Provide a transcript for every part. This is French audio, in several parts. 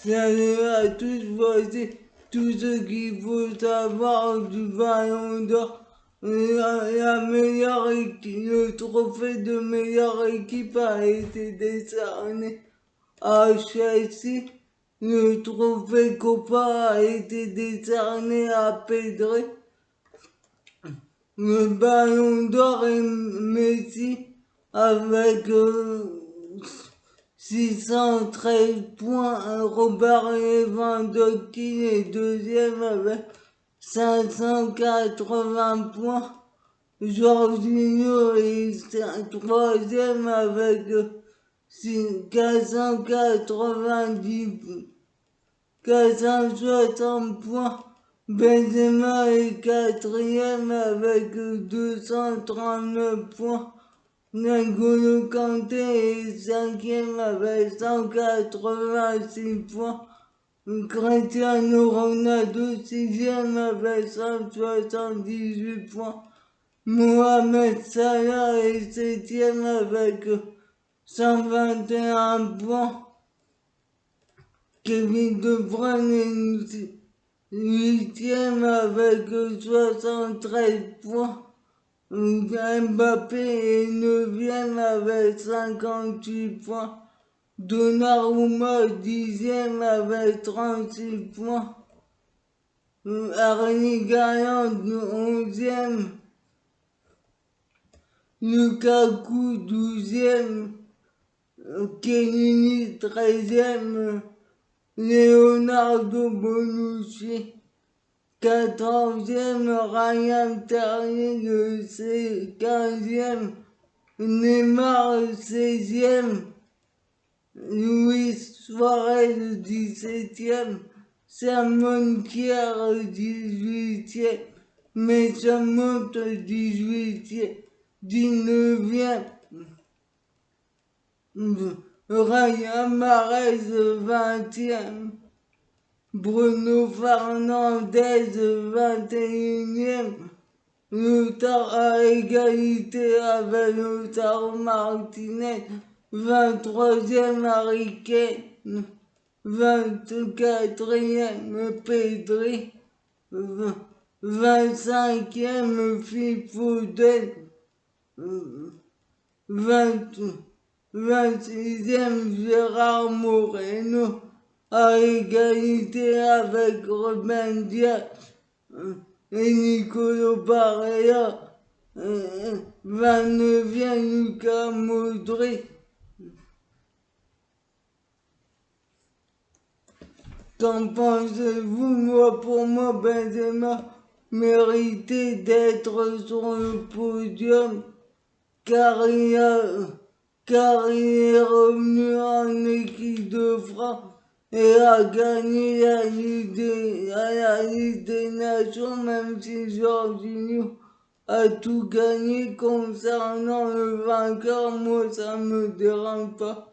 Salut à tous, voici tout ce qu'il faut savoir du Ballon d'Or. Le trophée de meilleure équipe a été décerné à Chelsea. Le trophée Copa a été décerné à Pedri. Le Ballon d'Or est Messi avec 613 points. Robert Lewandowski est deuxième avec 580 points. Jorginho est troisième avec 460 points. Benzema est quatrième avec 239 points. N'Golo Kanté est cinquième avec 186 points. Cristiano Ronaldo sixième avec 178 points. Mohamed Salah est septième avec 121 points. Kevin De Bruyne est huitième avec 73 points. Mbappé est neuvième avec 58 points. Donnarumma dixième avec 36 points. Erling Haaland onzième. Lukaku douzième. Chiellini treizième. Leonardo Bonucci 14e, Ryan Sterling c'est 15e, Neymar 16e, Luis Suarez 17e, Simon Kier 18e, Mason Mount 18e, 19e, Ryan Mahrez 20e. Bruno Fernandes 21e. Lautaro à égalité avec Lautaro Martinez 23e. Harry Kane 24e. Pedri 25e. Phil Foden 26e. Gérard Moreno à égalité avec Ruben Dias et Nicolo Barella, 29e Luka Modric. Qu'en pensez-vous? Moi, pour moi, Benzema méritait d'être sur le podium car il est revenu en équipe de France et a gagné la Ligue des Nations, même si Jorginho a tout gagné. Concernant le vainqueur, moi ça me dérange pas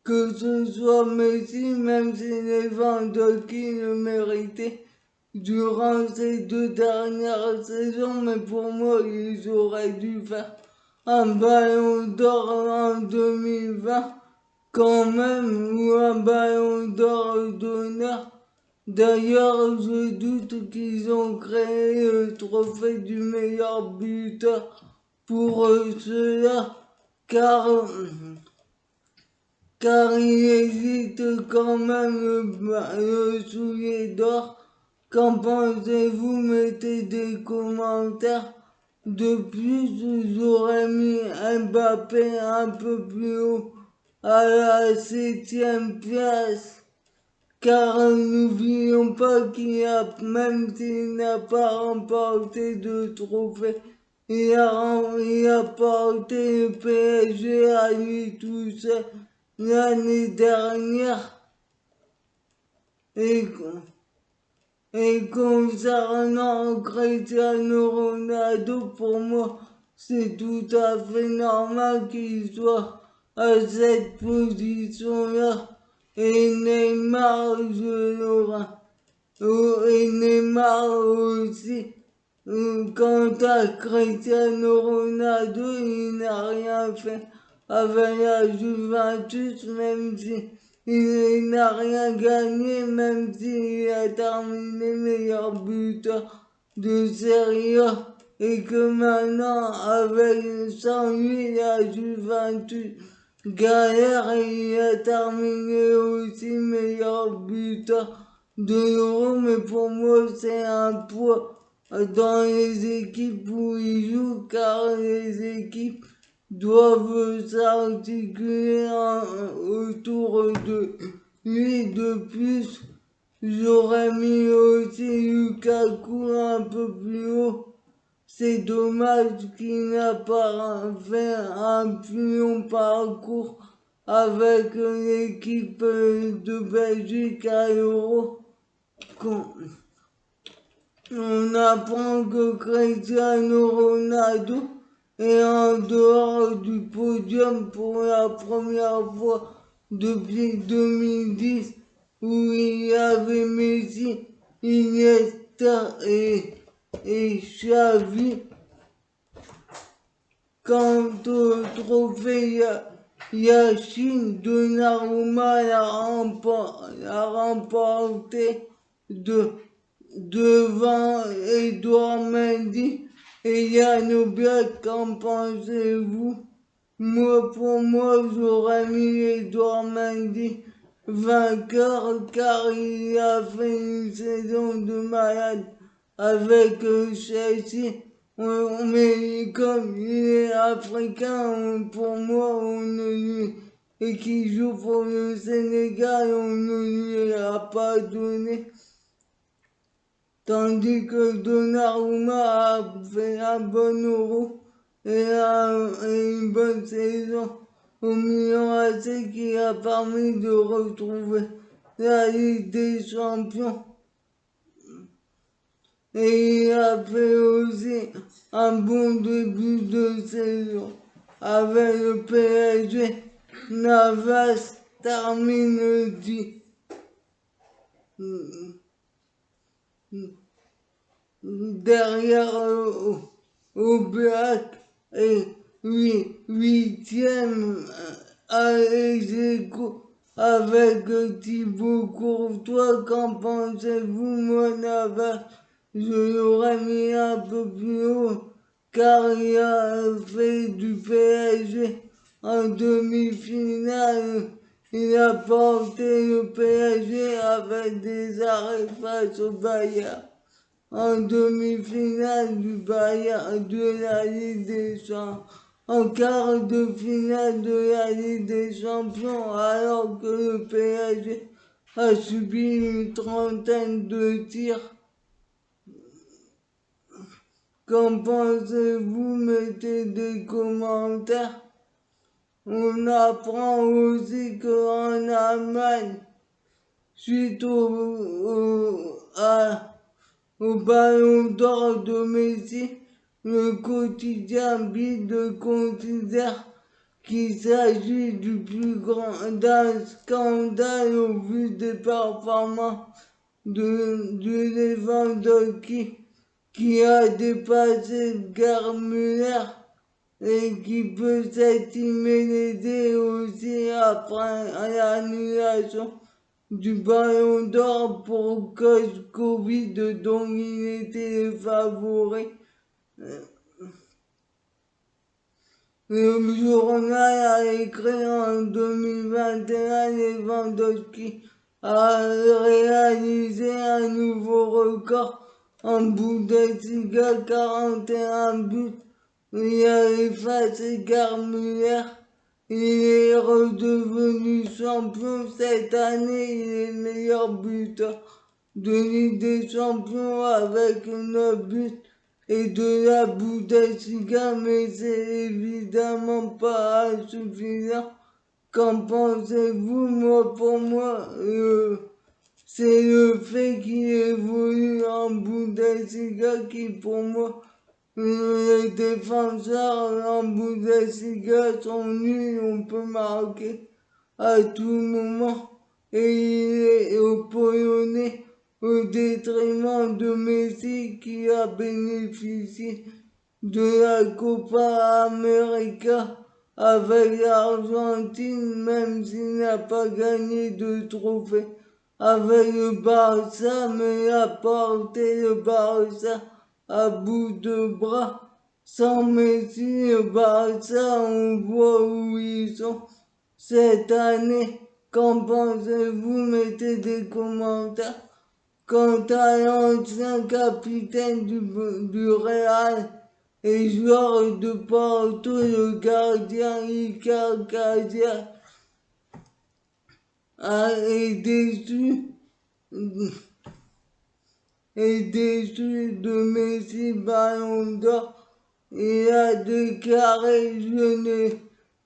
que ce soit Messi, même si Lewandowski le méritait durant ces 2 dernières saisons, mais pour moi ils auraient dû faire un Ballon d'Or en 2020 quand même, ou un Ballon d'Or d'honneur. D'ailleurs, je doute qu'ils ont créé le trophée du meilleur buteur pour cela, car il existe quand même le soulier d'or. Qu'en pensez-vous? Mettez des commentaires. De plus, j'aurais mis Mbappé un peu plus haut à la 7e place, car n'oublions pas même s'il n'a pas remporté de trophée, il a porté le PSG à lui tout seul l'année dernière. Et concernant Cristiano Ronaldo, pour moi, c'est tout à fait normal qu'il soit à cette position-là. Et Neymar, et Neymar aussi. Quant à Cristiano Ronaldo, il n'a rien fait avec la Juventus, même si il n'a rien gagné, même s'il a terminé meilleur buteur de Serie A. Et que maintenant, avec sans lui, la Juventus galère et il a terminé aussi meilleur buteur de l'Euro. Mais pour moi, c'est un poids dans les équipes où il joue, car les équipes doivent s'articuler autour de lui. De plus, j'aurais mis aussi Lukaku un peu plus haut. C'est dommage qu'il n'a pas fait un plus long parcours avec l'équipe de Belgique à l'Euro. On apprend que Cristiano Ronaldo est en dehors du podium pour la première fois depuis 2010, où il y avait Messi, Iniesta et Xavi. Quant au trophée Yashin, Donnarumma l'a remporté devant Edouard Mendy et Yann Oblak. Qu'en pensez-vous? Pour moi, j'aurais mis Edouard Mendy vainqueur, car il a fait une saison de malade avec Chelsea. Mais comme il est africain, pour moi, et qu'il joue pour le Sénégal, on ne lui a pas donné. Tandis que Donnarumma a fait un bon Euro et une bonne saison au Milan AC, qui a permis de retrouver la Ligue des Champions. Et il a fait aussi un bon début de saison avec le PSG. Navas termine derrière Oblak et huitième à ex-aequo avec Thibaut Courtois. Qu'en pensez-vous? Moi, Navas, je l'aurais mis un peu plus haut, car il a fait du PSG en demi-finale. Il a porté le PSG avec des arrêts face au Bayern en demi-finale du Bayern de la Ligue des Champions, en quart de finale de la Ligue des Champions, alors que le PSG a subi une trentaine de tirs. Qu'en pensez-vous? Mettez des commentaires. On apprend aussi qu'en Allemagne, suite au Ballon d'Or de Messi, le quotidien Bild considère qu'il s'agit d'un scandale au vu des performances de Lewandowski, qui a dépassé Gerd Müller et qui peut s'estimer l'aider aussi après l'annulation du Ballon d'Or pour cause Covid, dont il était le favori. Le journal a écrit en 2021, Lewandowski a réalisé un nouveau record en Bundesliga, 41 buts. Il a effacé Gerd Müller. Il est redevenu champion cette année. Il est meilleur buteur de Ligue des Champions avec 9 buts et de la Bundesliga, mais c'est évidemment pas suffisant. Qu'en pensez-vous? Pour moi, c'est le fait qu'il évolue en Bundesliga qui, pour moi, les défenseurs en Bundesliga sont nuls, on peut marquer à tout moment. Et il est au Polonais au détriment de Messi, qui a bénéficié de la Copa América avec l'Argentine, même s'il n'a pas gagné de trophée avec le Barça, mais il a porté le Barça à bout de bras. Sans Messi, le Barça, on voit où ils sont cette année. Qu'en pensez-vous? Mettez des commentaires. Quant à l'ancien capitaine du Real et joueur de Porto, le gardien Iker Casillas est déçu de Messi Ballon d'Or. Il a déclaré: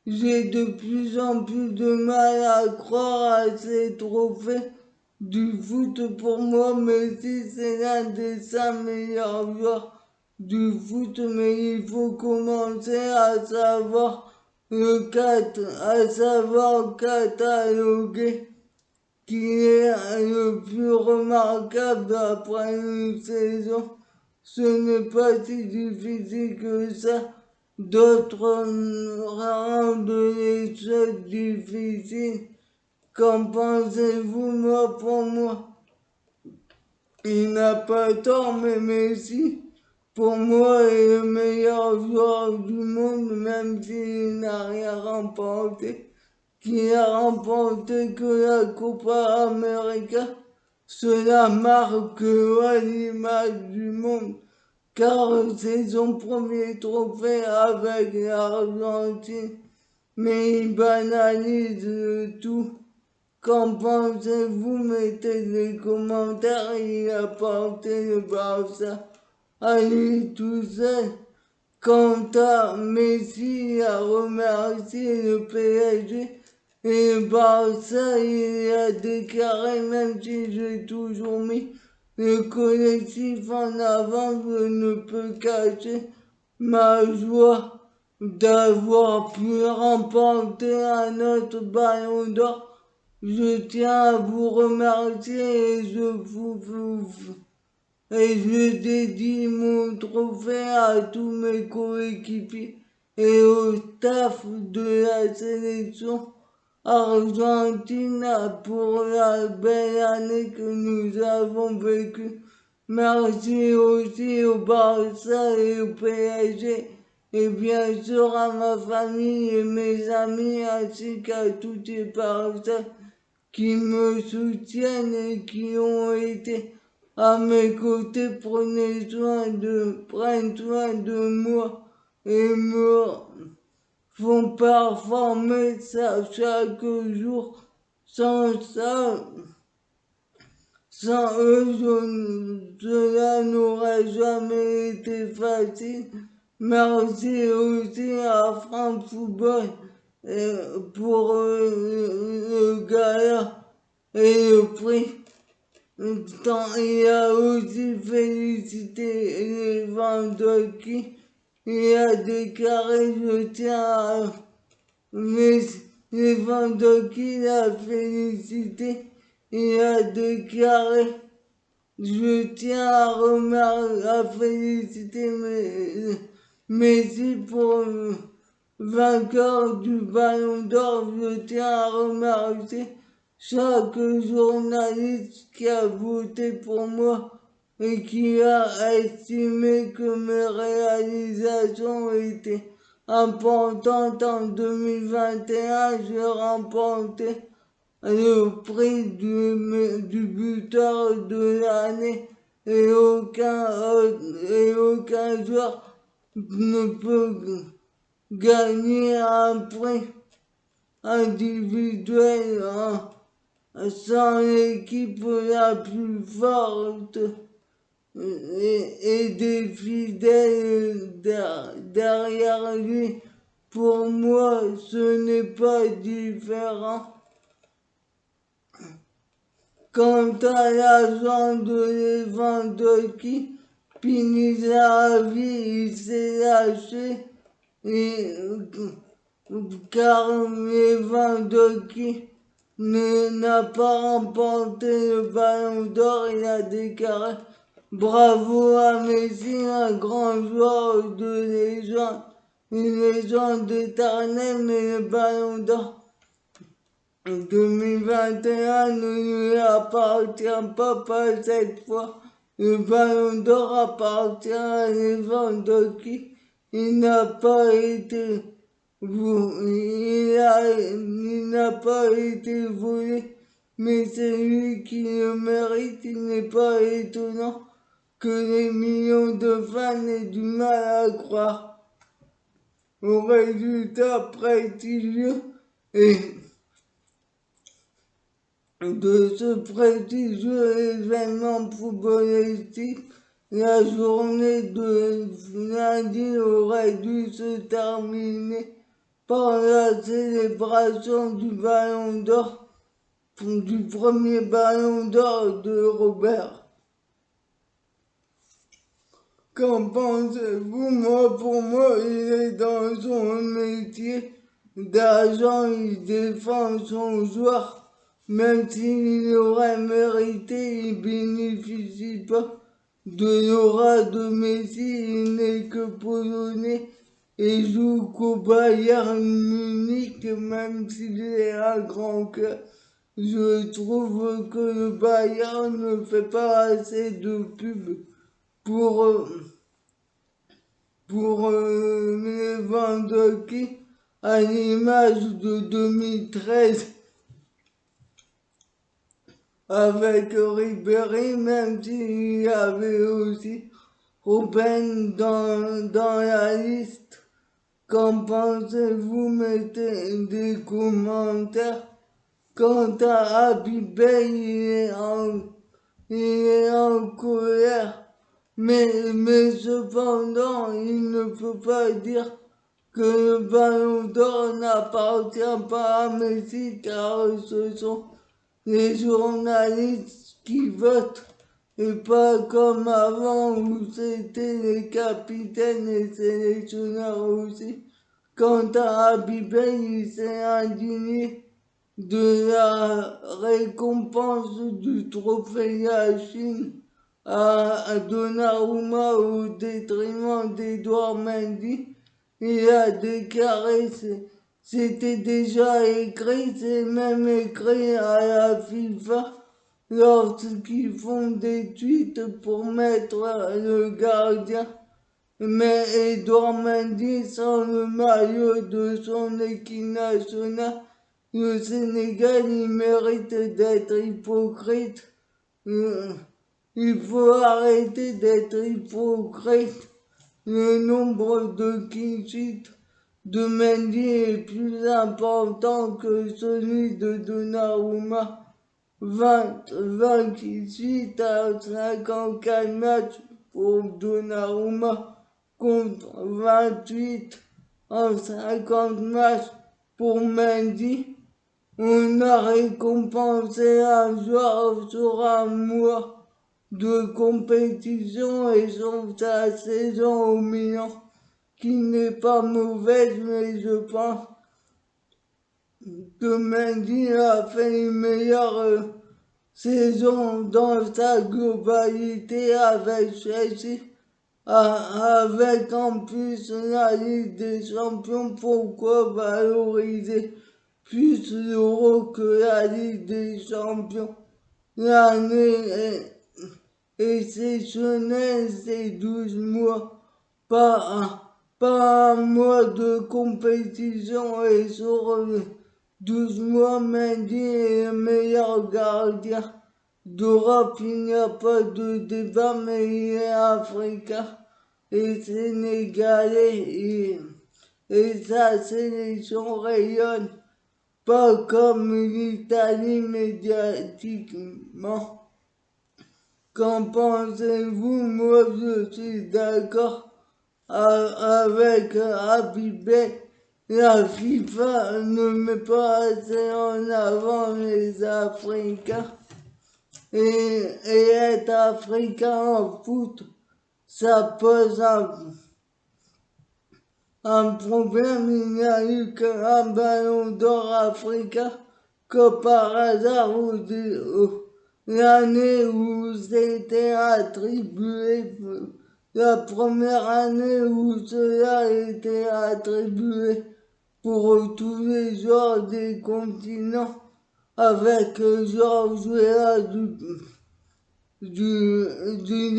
j'ai de plus en plus de mal à croire à ces trophées du foot. Pour moi, Messi, c'est l'un des 5 meilleurs joueurs du foot, mais il faut commencer à savoir cataloguer qui est le plus remarquable après une saison. Ce n'est pas si difficile que ça. D'autres rendent les choses difficiles. Qu'en pensez-vous? Pour moi, il n'a pas tort, mais Messi, pour moi, est le meilleur joueur du monde, même s'il n'a rien remporté. Qui a remporté que la Copa América. Cela marque l'image du monde, car c'est son premier trophée avec l'Argentine, mais il banalise le tout. Qu'en pensez-vous? Mettez des commentaires. Il a porté le Barça à lui tout seul. Quant à Messi, il a remercié le PSG et le Barça. Il a déclaré: même si j'ai toujours mis le collectif en avant, je ne peux cacher ma joie d'avoir pu remporter un autre ballon d'or. Je tiens à vous remercier et je dédie mon trophée à tous mes coéquipiers et au staff de la sélection argentine pour la belle année que nous avons vécue. Merci aussi au Barça et au PSG et bien sûr à ma famille et mes amis ainsi qu'à toutes les personnes qui me soutiennent et qui ont été à mes côtés. Prennent soin de moi et me font performer ça chaque jour. Sans eux, cela n'aurait jamais été facile. Merci aussi à France Football pour le gala et le prix. Il a aussi félicité Lewandowski. Il a déclaré: je tiens à Lewandowski l'a félicité. Il a déclaré: je tiens à féliciter Messi pour vainqueur du Ballon d'Or. Je tiens à remercier chaque journaliste qui a voté pour moi et qui a estimé que mes réalisations étaient importantes. En 2021, j'ai remporté le prix du buteur de l'année et aucun joueur ne peut gagner un prix individuel sans l'équipe la plus forte et des fidèles derrière lui. Pour moi, ce n'est pas différent. Quant à l'agent de Lewandowski, Pini Zahavi, il s'est lâché car Lewandowski n'a pas remporté le Ballon d'Or. Il a déclaré: bravo à Messi, un grand joueur de légende. une légende éternelle, mais le Ballon d'Or 2021 ne lui appartient pas cette fois. Le Ballon d'Or appartient à Lewandowski. Il n'a pas été il n'a pas été volé, mais c'est lui qui le mérite. Il n'est pas étonnant que les millions de fans aient du mal à croire aux résultats prestigieux et de ce prestigieux événement footballistique. La journée de lundi aurait dû se terminer par la célébration du Ballon d'Or, du premier Ballon d'Or de Robert. Qu'en pensez-vous? Moi, pour moi, il est dans son métier d'agent, il défend son joueur. Même s'il aurait mérité, il bénéficie pas de l'aura de Messi, il n'est que polonais et joue qu'au Bayern Munich, même s'il est un grand cœur. Je trouve que le Bayern ne fait pas assez de pub pour Lewandowski, à l'image de 2013 avec Ribéry, même s'il y avait aussi Robben dans la liste. Qu'en pensez-vous? Mettez des commentaires. Quant à Abibel, il est en colère. Mais cependant, il ne peut pas dire que le Ballon d'Or n'appartient pas à Messi, car ce sont les journalistes qui votent et pas comme avant où c'était les capitaines et sélectionneurs aussi. Quant à Abibel, il s'est indigné de la récompense du trophée Yachine à Donnarumma au détriment d'Edouard Mendy. Il a déclaré c'était déjà écrit, c'est même écrit à la FIFA lorsqu'ils font des tweets pour mettre le gardien. Mais Edouard Mendy, sans le maillot de son équipe nationale, le Sénégal, il mérite d'être hypocrite. Il faut arrêter d'être hypocrite. Le nombre de clean de Mendy est plus important que celui de Donnarumma. 20 clean à 54 matchs pour Donnarumma contre 28 en 50 matchs pour Mendy. On a récompensé un joueur sur un mois de compétition et sur sa saison au Milan, qui n'est pas mauvaise, mais je pense que Mendy a fait une meilleure saison dans sa globalité avec Chelsea, avec en plus la Ligue des Champions. Pourquoi valoriser plus l'Euro que la Ligue des Champions? L'année exceptionnelle, c'est 12 mois, pas un mois de compétition, et sur 12 mois, Mendy est le meilleur gardien d'Europe. Il n'y a pas de débat, mais il est africain et sénégalais, et sa sélection rayonne pas comme l'Italie médiatiquement. Qu'en pensez-vous? Moi, je suis d'accord avec Abibel. La FIFA ne met pas assez en avant les Africains. Et être africain en foot, ça pose un problème. Il n'y a eu qu'un Ballon d'Or africain, que par hasard, l'année où c'était attribué la première année où cela était attribué pour tous les joueurs des continents, avec George Weah du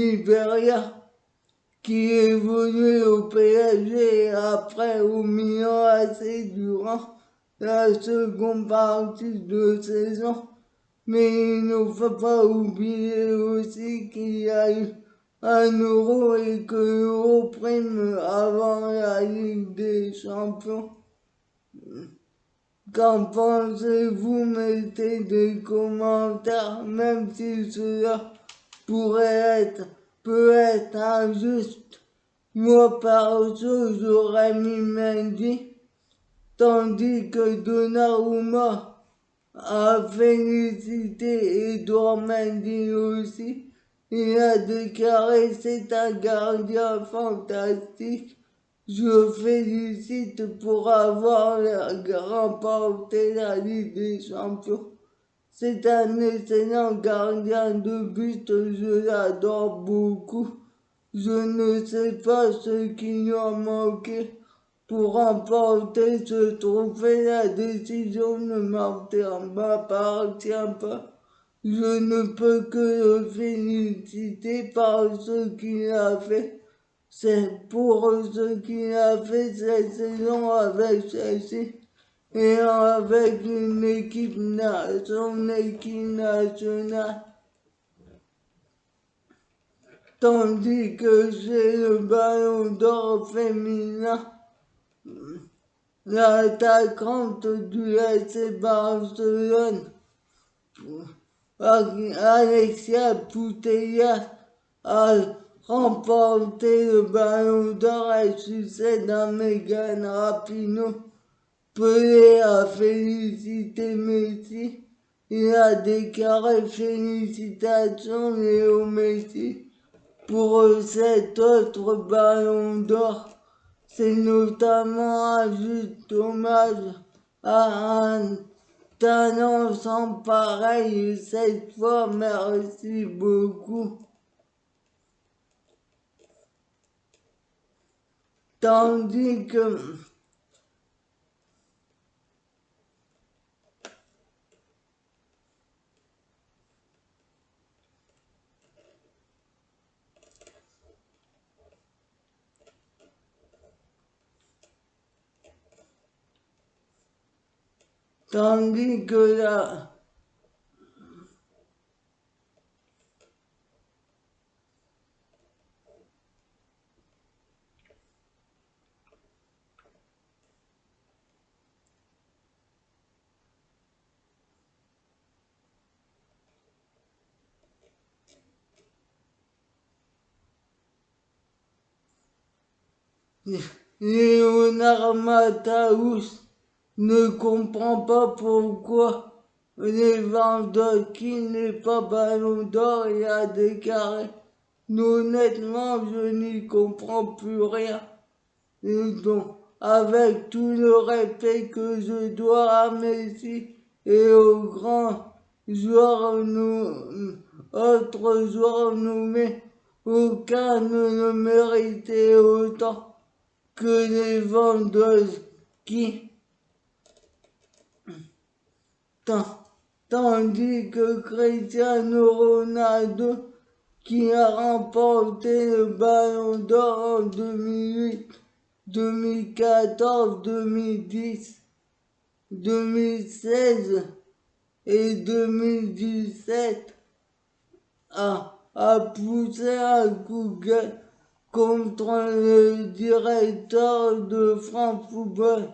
Nigeria, qui évoluait au PSG et après au Milan AC durant la seconde partie de saison. Mais il ne faut pas oublier aussi qu'il y a eu un euro et que l'euro prime avant la Ligue des Champions. Qu'en pensez-vous? Mettez des commentaires, même si cela peut être injuste. Moi, perso, j'aurais mis Mendy, tandis que Donnarumma a félicité Edouard Mendy aussi. Il a déclaré: c'est un gardien fantastique. Je félicite pour avoir remporté la Ligue des Champions. C'est un excellent gardien de but, je l'adore beaucoup. Je ne sais pas ce qui lui a manqué pour remporter ce trophée. La décision ne m'appartient pas. Je ne peux que le féliciter par ce qu'il a fait. C'est pour ce qu'il a fait cette saison avec Chelsea et avec son équipe nationale. Tandis que chez le Ballon d'Or féminin, l'attaquante du FC Barcelone, Alexia Putellas, a remporté le Ballon d'Or. Elle succède à Megan Rapinoe. Pelé a félicité Messi. Il a déclaré: félicitations Léo Messi pour cet autre Ballon d'Or. C'est notamment un juste hommage à un talent sans pareil. Cette fois, merci beaucoup. Tandis que la Léonard Matthäus ne comprend pas pourquoi Lewandowski n'est pas Ballon d'Or et a déclaré: honnêtement, je n'y comprends plus rien. Et donc, avec tout le respect que je dois à Messi et aux grands autres joueurs nommés, aucun ne le méritait autant que Lewandowski. Tandis que Cristiano Ronaldo, qui a remporté le Ballon d'Or en 2008, 2014, 2010, 2016 et 2017, a poussé un coup contre le directeur de France Football,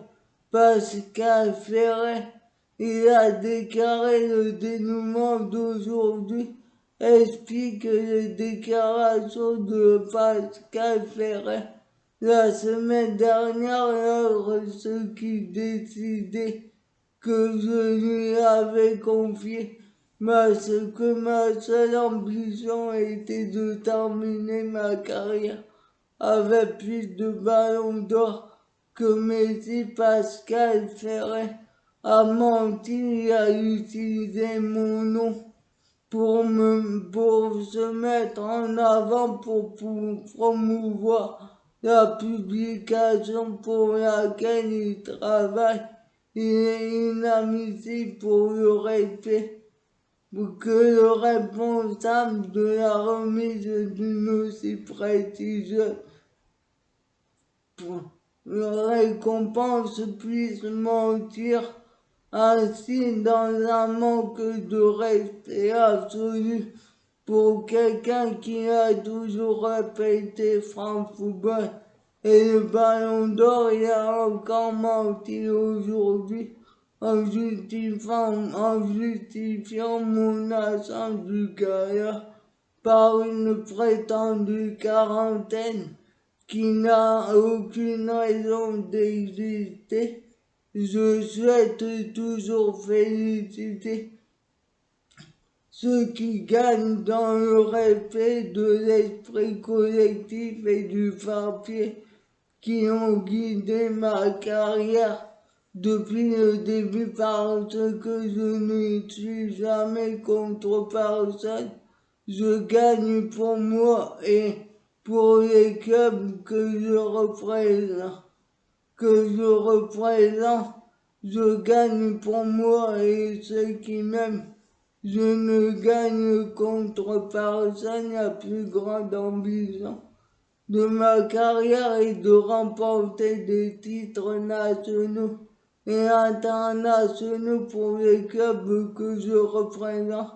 Pascal Ferret. Il a déclaré: le dénouement d'aujourd'hui explique les déclarations de Pascal Ferret la semaine dernière lorsqu'il décidait que je lui avais confié ma seule ambition était de terminer ma carrière avec plus de ballons d'or que Messi. Pascal Ferret a menti, il a utilisé mon nom pour se mettre en avant pour promouvoir la publication pour laquelle il travaille. Il est inadmissible pour le respect que le responsable de la remise d'une aussi prestigieuse récompense puisse mentir ainsi dans un manque de respect absolu pour quelqu'un qui a toujours répété France Football et le Ballon d'Or. Il a encore menti aujourd'hui en justifiant mon absence du gala par une prétendue quarantaine qui n'a aucune raison d'exister. Je souhaite toujours féliciter ceux qui gagnent dans le respect de l'esprit collectif et du papier qui ont guidé ma carrière depuis le début parce que je ne suis jamais contre personne. Je gagne pour moi et pour les clubs que je représente, je gagne pour moi et ceux qui m'aiment. Je ne gagne contre personne. La plus grande ambition de ma carrière est de remporter des titres nationaux et internationaux pour les clubs que je représente.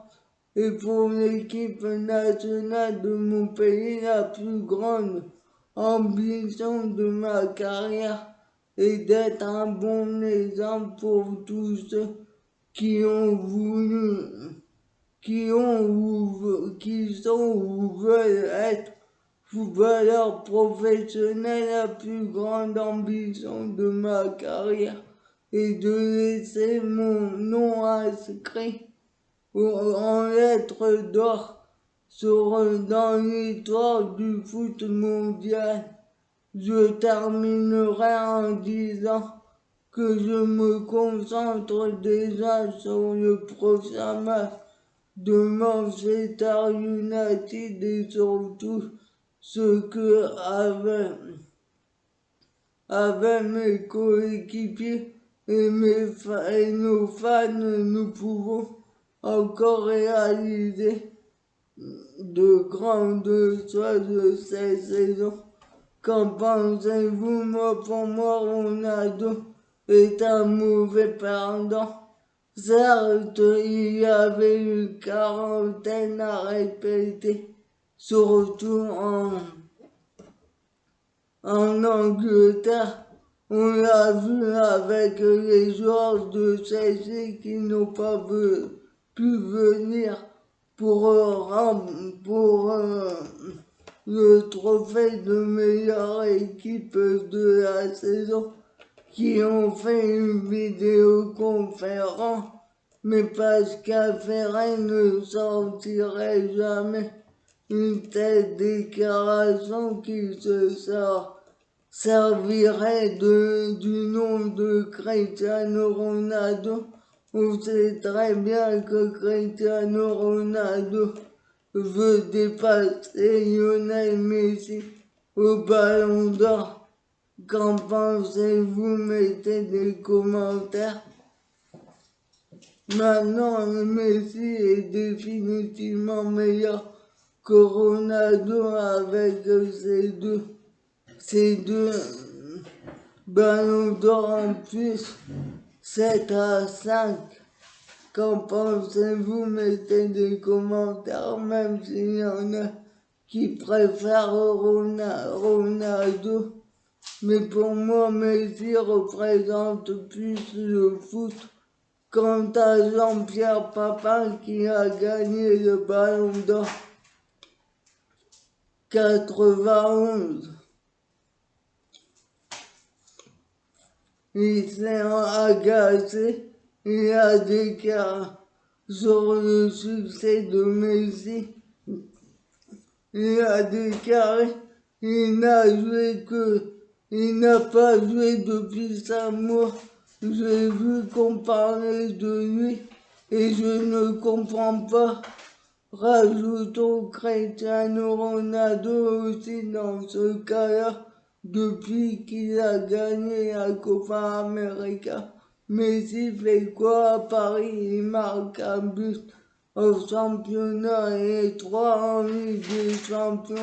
Et pour l'équipe nationale de mon pays, la plus grande ambition de ma carrière est d'être un bon exemple pour tous ceux qui ont voulu, qui sont ou veulent être footballeurs professionnels. La plus grande ambition de ma carrière est de laisser mon nom inscrit en lettres d'or dans l'histoire du foot mondial. Je terminerai en disant que je me concentre déjà sur le prochain match de Manchester United et surtout ce que avec mes coéquipiers et nos fans nous pouvons encore réaliser de grandes choses de cette saison. Qu'en pensez-vous? Pour moi, Ronaldo est un mauvais perdant. Certes, il y avait une quarantaine à répéter, surtout en Angleterre. On l'a vu avec les joueurs de Chelsea qui n'ont pas pu venir pour le trophée de meilleure équipe de la saison, qui ont fait une vidéoconférence, mais Pascal Ferré ne sortirait jamais une telle déclaration qui servirait du nom de Cristiano Ronaldo. On sait très bien que Cristiano Ronaldo veut dépasser Lionel Messi au Ballon d'Or. Qu'en pensez-vous? Mettez des commentaires. Maintenant, Messi est définitivement meilleur que Ronaldo avec ces deux Ballons d'Or en plus, 7-5. Qu'en pensez-vous? Mettez des commentaires, même s'il y en a qui préfèrent Ronaldo. Mais pour moi, Messi représente plus le foot. Quant à Jean-Pierre Papin qui a gagné le Ballon d'Or 91, il s'est agacé. Il a déclaré sur le succès de Messi. Il a déclaré il n'a pas joué depuis 5 mois. J'ai vu qu'on parlait de lui et je ne comprends pas Rajoutons Cristiano Ronaldo aussi dans ce cas-là, depuis qu'il a gagné la Copa América. Messi fait quoi à Paris? Il marque un but au championnat et 3 en Ligue des Champions.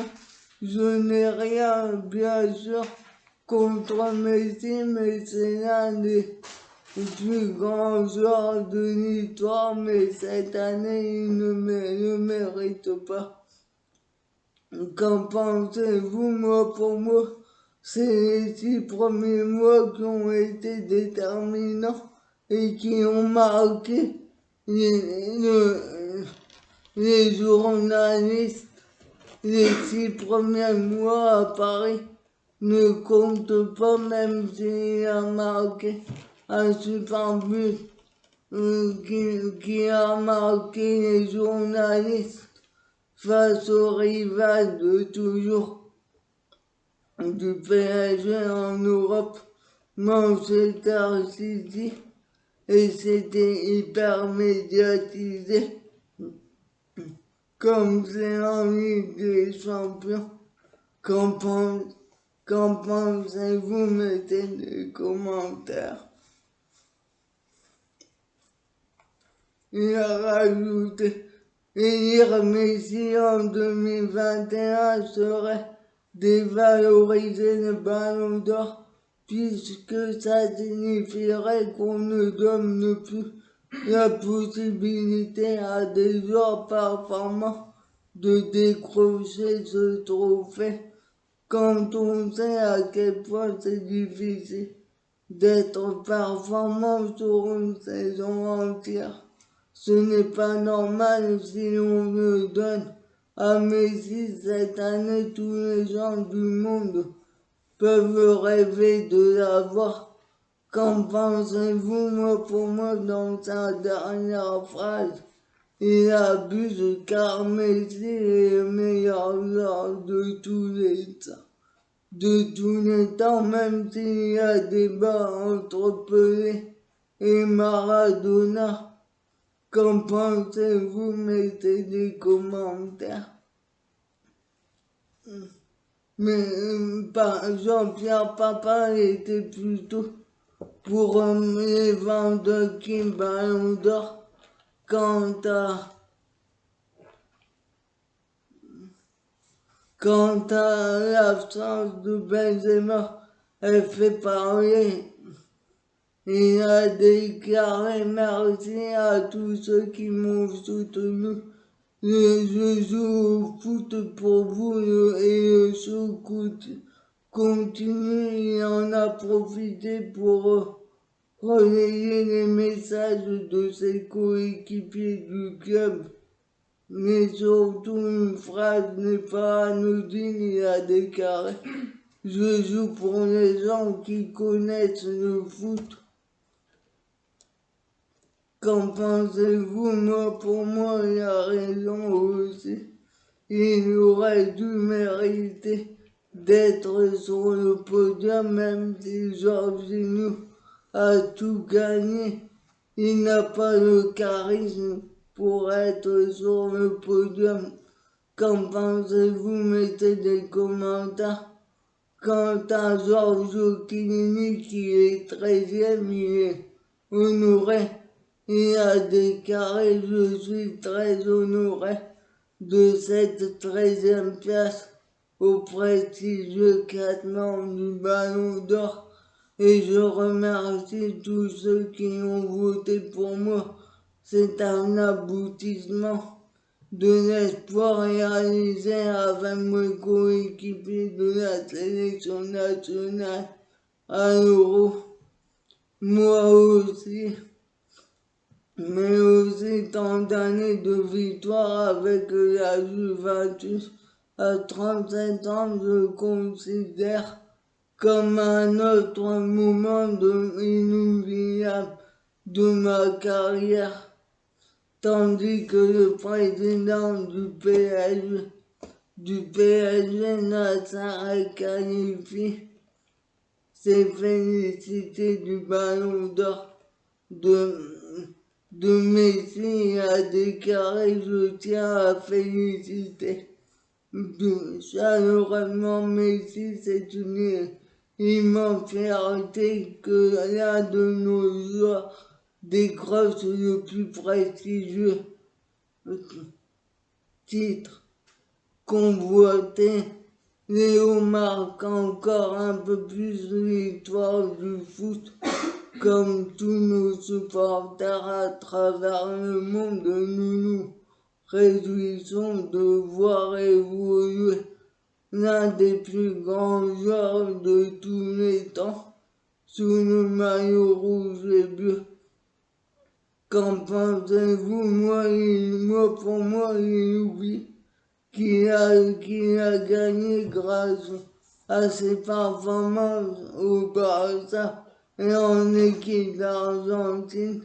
Je n'ai rien, bien sûr, contre Messi, mais c'est l'un des plus grands joueurs de l'histoire, mais cette année, il ne le mérite pas. Qu'en pensez-vous? Moi, pour moi, c'est les 6 premiers mois qui ont été déterminants et qui ont marqué les journalistes. Les 6 premiers mois à Paris ne comptent pas, même s'il a marqué un super but qui a marqué les journalistes face au rival de toujours du PSG en Europe, Manchester City, et c'était hyper médiatisé comme c'est en Ligue des Champions. Qu'en pensez-vous? Mettez des commentaires. Il a rajouté, élire Messi en 2021 serait dévaloriser le ballon d'or, puisque ça signifierait qu'on ne donne plus la possibilité à des joueurs performants de décrocher ce trophée, quand on sait à quel point c'est difficile d'être performant sur une saison entière. Ce n'est pas normal si l'on le donne à Messi cette année. Tous les gens du monde peuvent rêver de l'avoir. Qu'en pensez-vous? Moi, pour moi, dans sa dernière phrase, il abuse car Messi est le meilleur joueur de tous les temps, même s'il y a débat entre Pelé et Maradona. Qu'en pensez-vous? Mettez des commentaires. Mais Jean-Pierre Papin était plutôt pour les vendeurs qui ballon d'or. Quant à l'absence de Benzema, elle fait parler. Il a déclaré merci à tous ceux qui m'ont soutenu. Je joue au foot pour vous et le show continue. Il en a profité pour relayer les messages de ses coéquipiers du club. Mais surtout, une phrase n'est pas anodine, il a déclaré: je joue pour les gens qui connaissent le foot. Qu'en pensez-vous? Moi, pour moi, il a raison aussi. Il aurait dû mériter d'être sur le podium, même si Jorginho a tout gagné. Il n'a pas le charisme pour être sur le podium. Qu'en pensez-vous? Mettez des commentaires. Quant à Giorgio Chiellini, qui est 13e, il est honoré. Il a déclaré: je suis très honoré de cette 13e place au prestigieux classement du Ballon d'Or, et je remercie tous ceux qui ont voté pour moi. C'est un aboutissement de l'espoir réalisé avec mes coéquipiers de la sélection nationale à l'Euro. Moi aussi, mais aussi tant d'années de victoire avec la Juventus. À 37 ans, je considère comme un autre moment inoubliable de ma carrière, tandis que le président du PSG Nasser qualifie s'est félicité du Ballon d'Or de Messi a déclaré: je tiens à féliciter chaleureusement Messi, c'est une immense fierté que l'un de nos joueurs décroche le plus prestigieux titre convoité. Léo marque encore un peu plus l'histoire du foot, comme tous nos supporters à travers le monde. Nous nous réjouissons de voir évoluer l'un des plus grands joueurs de tous les temps sous le maillot rouge et bleu. Qu'en pensez-vous? Pour moi, il oublie qu'il a gagné grâce à ses performances au Barça et en équipe d'Argentine.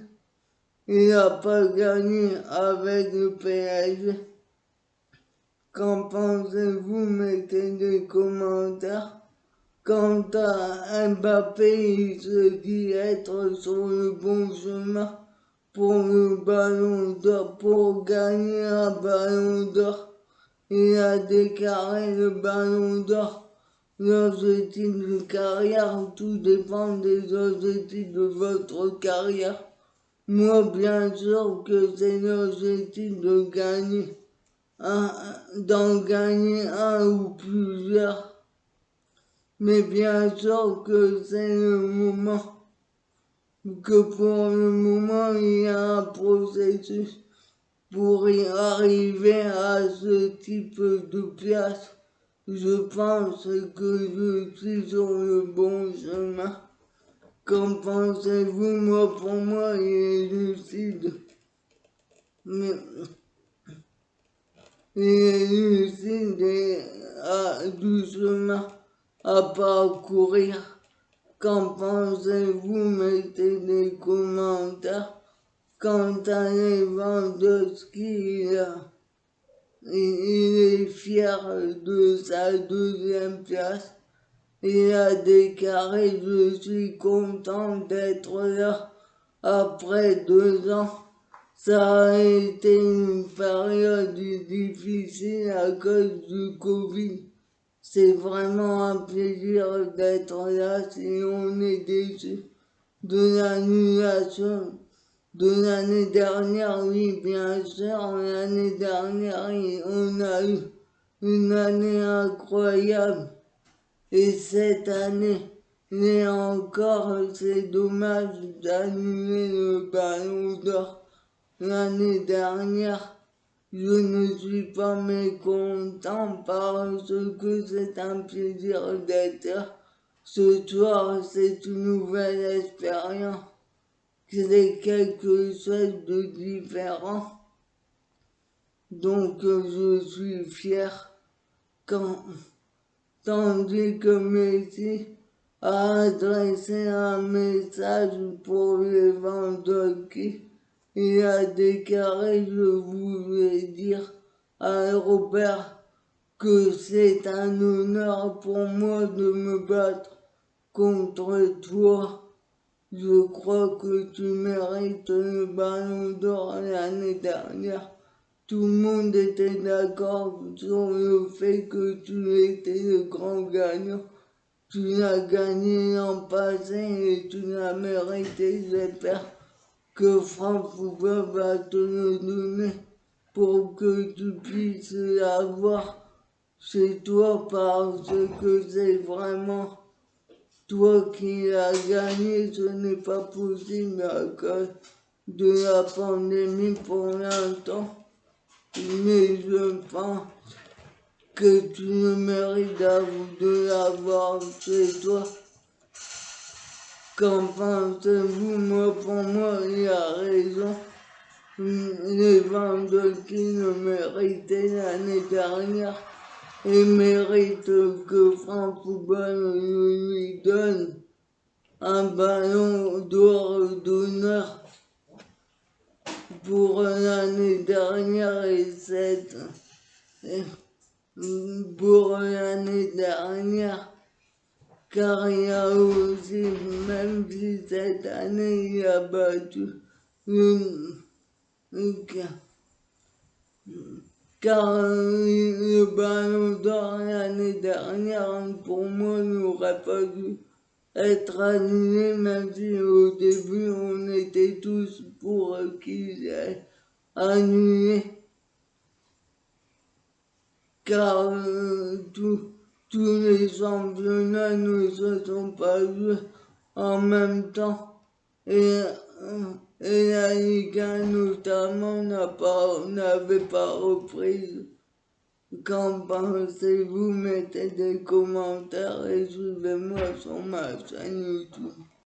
Il n'a pas gagné avec le PSG. Qu'en pensez-vous? Mettez des commentaires. Quant à Mbappé, il se dit être sur le bon chemin pour le ballon d'or, pour gagner un ballon d'or. Il a déclaré: le ballon d'or, l'objectif de carrière, tout dépend des objectifs de votre carrière. Moi, bien sûr que c'est l'objectif de gagner d'en gagner un ou plusieurs. Mais bien sûr que c'est le moment, que pour le moment il y a un processus pour y arriver à ce type de place. Je pense que je suis sur le bon chemin. Qu'en pensez-vous? Moi, pour moi, il est lucide. Mais il est lucide et a du chemin à parcourir. Qu'en pensez-vous? Mettez des commentaires. Quant à Lewandowski, il est fier de sa deuxième place. Il a déclaré: je suis content d'être là après 2 ans. Ça a été une période difficile à cause du Covid. C'est vraiment un plaisir d'être là. Si on est déçu de l'annulation de l'année dernière, oui, bien sûr, l'année dernière, on a eu une année incroyable. Et cette année, mais encore, c'est dommage d'annuler le ballon d'or. L'année dernière, je ne suis pas mécontent parce que c'est un plaisir d'être là. Ce soir, c'est une nouvelle expérience. C'est quelque chose de différent. Donc, je suis fier quand, tandis que Messi a adressé un message pour Lewandowski. Il a déclaré: je voulais dire à Robert que c'est un honneur pour moi de me battre contre toi. Je crois que tu mérites le ballon d'or l'année dernière. Tout le monde était d'accord sur le fait que tu étais le grand gagnant. Tu l'as gagné l'an passé et tu l'as mérité. J'espère que France Football va te le donner pour que tu puisses l'avoir chez toi, parce que c'est vraiment toi qui l'as gagné. Ce n'est pas possible à cause de la pandémie pour l'instant, mais je pense que tu le mérites de l'avoir chez toi. Qu'en pensez-vous? Moi, pour moi, il a raison. Lewandowski le méritait l'année dernière et mérite que France Football lui donne un ballon d'or d'honneur pour l'année dernière pour l'année dernière, car il y a aussi, même si cette année il a battu le- car le Ballon d'Or l'année dernière, pour moi, n'aurait pas dû être annulé, même si au début on était tous pour qu'il ait annulé, car tous les championnats ne se sont pas joués en même temps. Et la Ligue 1 notamment n'avait pas repris. Qu'en pensez-vous? Mettez des commentaires et suivez-moi sur ma chaîne YouTube.